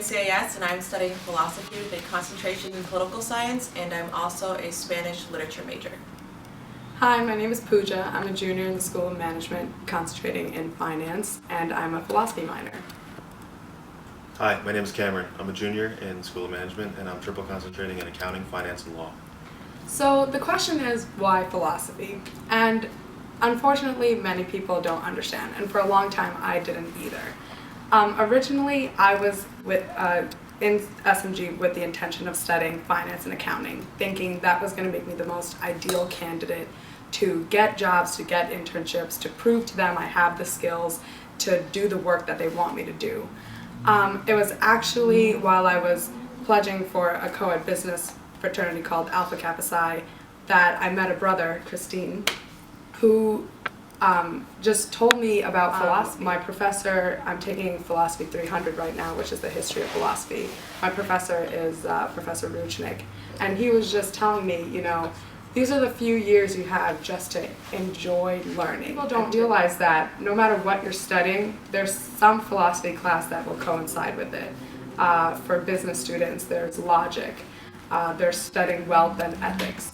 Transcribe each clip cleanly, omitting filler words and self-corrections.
CIS and I'm studying philosophy with a concentration in political science, and I'm also a Spanish literature major. Hi, my name is Pooja. I'm a junior in the School of Management, concentrating in finance, and I'm a philosophy minor. Hi, my name is Cameron. I'm a junior in the School of Management, and I'm triple concentrating in accounting, finance, and law. So the question is, why philosophy? And unfortunately, many people don't understand, and for a long time, I didn't either. Originally, I was in SMG with the intention of studying finance and accounting, thinking that was going to make me the most ideal candidate to get jobs, to get internships, to prove to them I have the skills to do the work that they want me to do. It was actually while I was pledging for a co-ed business fraternity called Alpha Kappa Psi that I met a brother, Christine, who just told me about philosophy. My professor, I'm taking Philosophy 300 right now, which is the history of philosophy. My professor is Professor Ruchnik, and he was just telling me, these are the few years you have just to enjoy learning. People don't realize that no matter what you're studying, there's some philosophy class that will coincide with it. For business students, there's logic. They're studying wealth and ethics.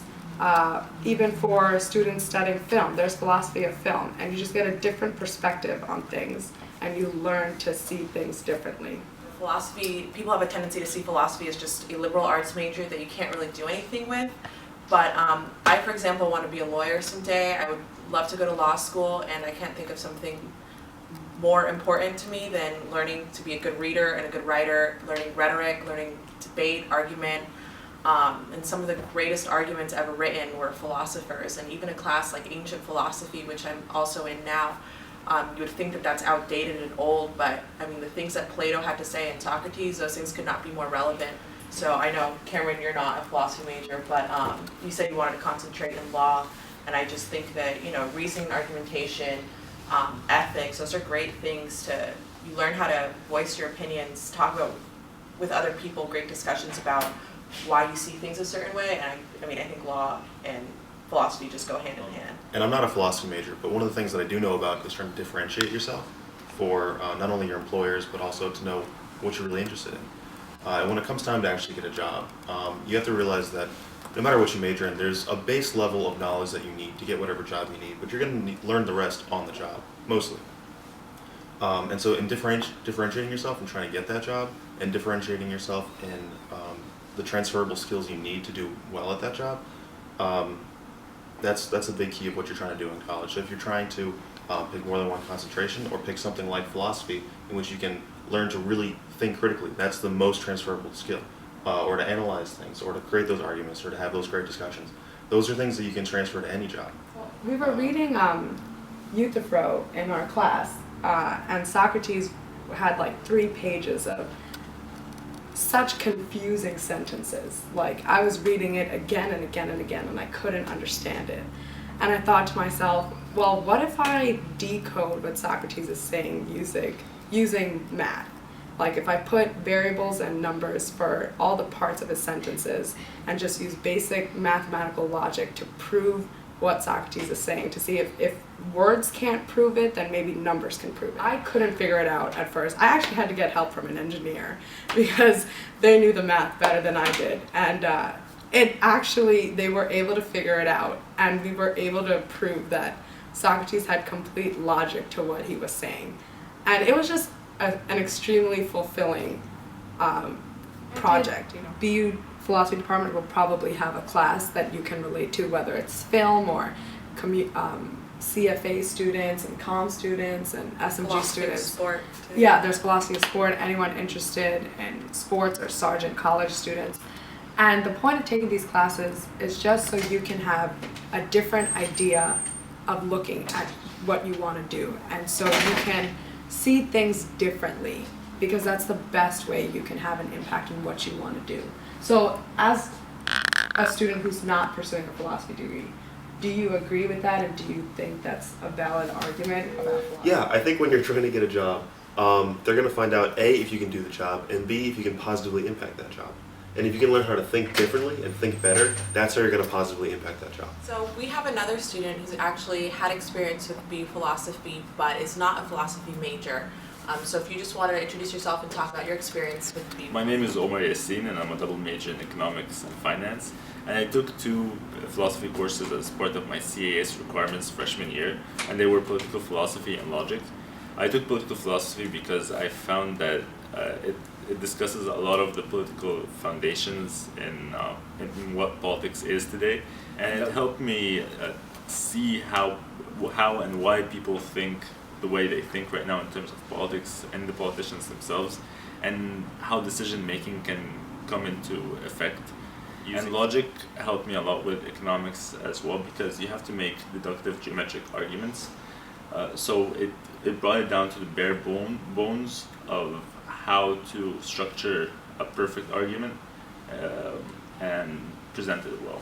Even for students studying film, there's philosophy of film, and you just get a different perspective on things, and you learn to see things differently. Philosophy, people have a tendency to see philosophy as just a liberal arts major that you can't really do anything with. But I, for example, want to be a lawyer someday. I would love to go to law school, and I can't think of something more important to me than learning to be a good reader and a good writer, learning rhetoric, learning debate, argument. And some of the greatest arguments ever written were philosophers, and even a class like ancient philosophy, which I'm also in now, you would think that that's outdated and old, but I mean the things that Plato had to say and Socrates, those things could not be more relevant. So I know, Cameron, you're not a philosophy major, but you said you wanted to concentrate in law, and I just think that, reasoning, argumentation, ethics, those are great things you learn how to voice your opinions, talk about with other people, great discussions about why you see things a certain way, and I think law and philosophy just go hand in hand. And I'm not a philosophy major, but one of the things that I do know about is trying to differentiate yourself for not only your employers, but also to know what you're really interested in. And when it comes time to actually get a job, you have to realize that no matter what you major in, there's a base level of knowledge that you need to get whatever job you need, but you're going to learn the rest on the job, mostly. And so in differentiating yourself and trying to get that job, and differentiating yourself in the transferable skills you need to do well at that job, that's a big key of what you're trying to do in college. So if you're trying to pick more than one concentration, or pick something like philosophy in which you can learn to really think critically, that's the most transferable skill, or to analyze things, or to create those arguments, or to have those great discussions. Those are things that you can transfer to any job. We were reading Euthyphro in our class, and Socrates had like 3 pages of such confusing sentences. Like, I was reading it again and again and again, and I couldn't understand it. And I thought to myself, well, what if I decode what Socrates is saying using math? Like, if I put variables and numbers for all the parts of his sentences and just use basic mathematical logic to prove what Socrates is saying, to see if words can't prove it, then maybe numbers can prove it. I couldn't figure it out at first. I actually had to get help from an engineer because they knew the math better than I did. And they were able to figure it out, and we were able to prove that Socrates had complete logic to what he was saying. And it was just an extremely fulfilling project. BU Philosophy Department will probably have a class that you can relate to, whether it's film or CFA students and comm students and SMG philosophy students. Of sport, too. Yeah, there's philosophy of sport, anyone interested in sports or sergeant college students. And the point of taking these classes is just so you can have a different idea of looking at what you want to do, and so you can see things differently, because that's the best way you can have an impact on what you want to do. So as a student who's not pursuing a philosophy degree, do you agree with that, and do you think that's a valid argument about philosophy? Yeah, I think when you're trying to get a job, they're going to find out A, if you can do the job, and B, if you can positively impact that job. And if you can learn how to think differently and think better, that's how you're going to positively impact that job. So we have another student who's actually had experience with BU philosophy, but is not a philosophy major. So if you just want to introduce yourself and talk about your experience with the My name is Omar Yassin, and I'm a double major in economics and finance. And I took 2 philosophy courses as part of my CAS requirements freshman year, and they were political philosophy and logic. I took political philosophy because I found that it discusses a lot of the political foundations in what politics is today, and it helped me see how and why people think the way they think right now in terms of politics and the politicians themselves, and how decision making can come into effect. And logic helped me a lot with economics as well, because you have to make deductive geometric arguments. So it brought it down to the bare bones of how to structure a perfect argument and present it well.